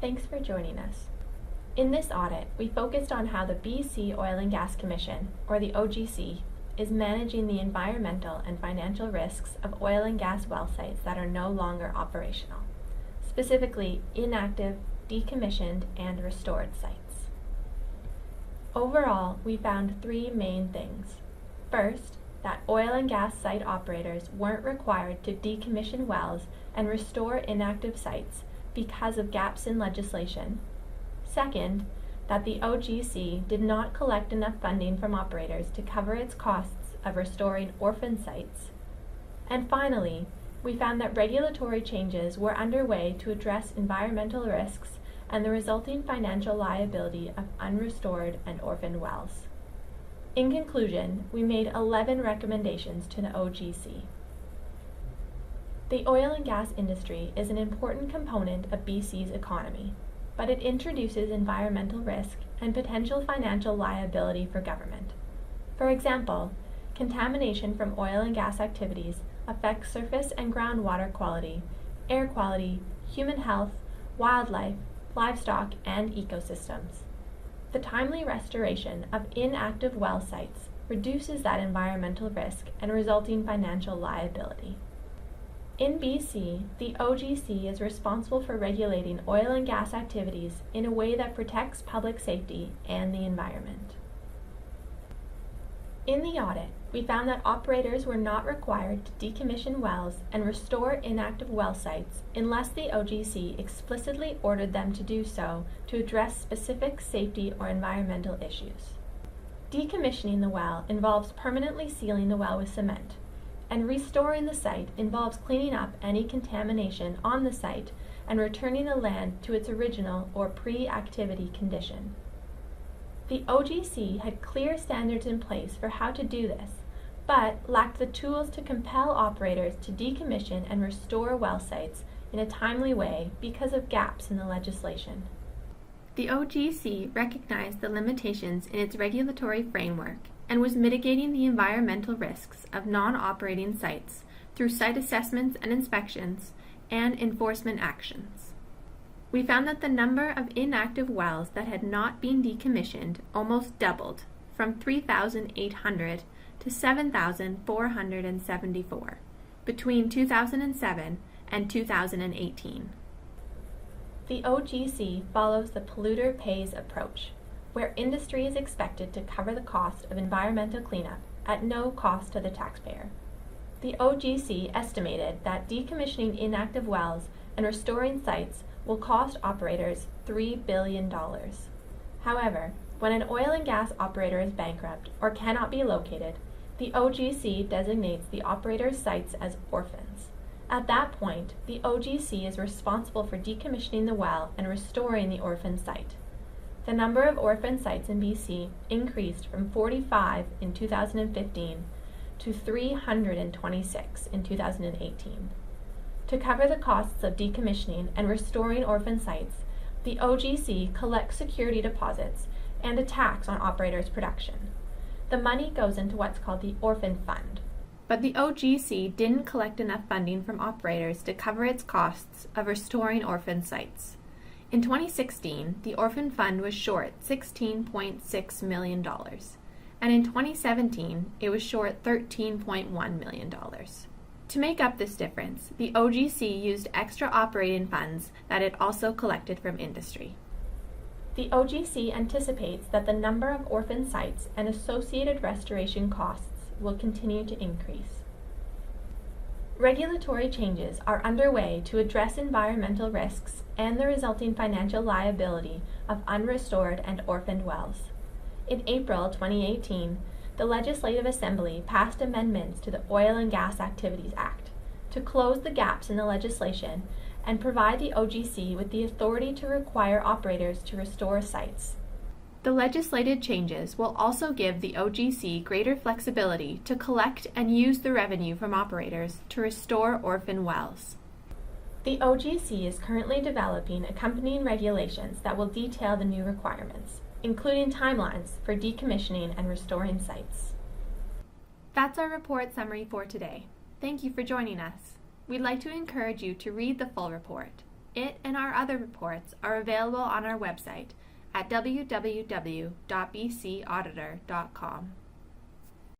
Thanks for joining us. In this audit, we focused on how the BC Oil and Gas Commission, or the OGC, is managing the environmental and financial risks of oil and gas well sites that are no longer operational, specifically inactive, decommissioned, and restored sites. Overall, we found three main things. First, that oil and gas site operators weren't required to decommission wells and restore inactive sites because of gaps in legislation. Second, that the OGC did not collect enough funding from operators to cover its costs of restoring orphaned sites. And finally, we found that regulatory changes were underway to address environmental risks and the resulting financial liability of unrestored and orphaned wells. In conclusion, we made 11 recommendations to the OGC. The oil and gas industry is an important component of BC's economy, but it introduces environmental risk and potential financial liability for government. For example, contamination from oil and gas activities affects surface and groundwater quality, air quality, human health, wildlife, livestock, and ecosystems. The timely restoration of inactive well sites reduces that environmental risk and resulting financial liability. In BC, the OGC is responsible for regulating oil and gas activities in a way that protects public safety and the environment. In the audit, we found that operators were not required to decommission wells and restore inactive well sites unless the OGC explicitly ordered them to do so to address specific safety or environmental issues. Decommissioning the well involves permanently sealing the well with cement, and restoring the site involves cleaning up any contamination on the site and returning the land to its original or pre-activity condition. The OGC had clear standards in place for how to do this, but lacked the tools to compel operators to decommission and restore well sites in a timely way because of gaps in the legislation. The OGC recognized the limitations in its regulatory framework and was mitigating the environmental risks of non-operating sites through site assessments and inspections and enforcement actions. We found that the number of inactive wells that had not been decommissioned almost doubled, from 3,800 to 7,474 between 2007 and 2018. The OGC follows the polluter pays approach, where industry is expected to cover the cost of environmental cleanup at no cost to the taxpayer. The OGC estimated that decommissioning inactive wells and restoring sites will cost operators $3 billion. However, when an oil and gas operator is bankrupt or cannot be located, the OGC designates the operator's sites as orphans. At that point, the OGC is responsible for decommissioning the well and restoring the orphan site. The number of orphan sites in BC increased from 45 in 2015 to 326 in 2018. To cover the costs of decommissioning and restoring orphan sites, the OGC collects security deposits and a tax on operators' production. The money goes into what's called the Orphaned Fund. But the OGC didn't collect enough funding from operators to cover its costs of restoring orphan sites. In 2016, the Orphaned Fund was short $16.6 million, and in 2017, it was short $13.1 million. To make up this difference, the OGC used extra operating funds that it also collected from industry. The OGC anticipates that the number of orphan sites and associated restoration costs will continue to increase. Regulatory changes are underway to address environmental risks and the resulting financial liability of unrestored and orphaned wells. In April 2018, the Legislative Assembly passed amendments to the Oil and Gas Activities Act to close the gaps in the legislation and provide the OGC with the authority to require operators to restore sites. The legislated changes will also give the OGC greater flexibility to collect and use the revenue from operators to restore orphan wells. The OGC is currently developing accompanying regulations that will detail the new requirements, including timelines for decommissioning and restoring sites. That's our report summary for today. Thank you for joining us. We'd like to encourage you to read the full report. It and our other reports are available on our website at www.bcauditor.com.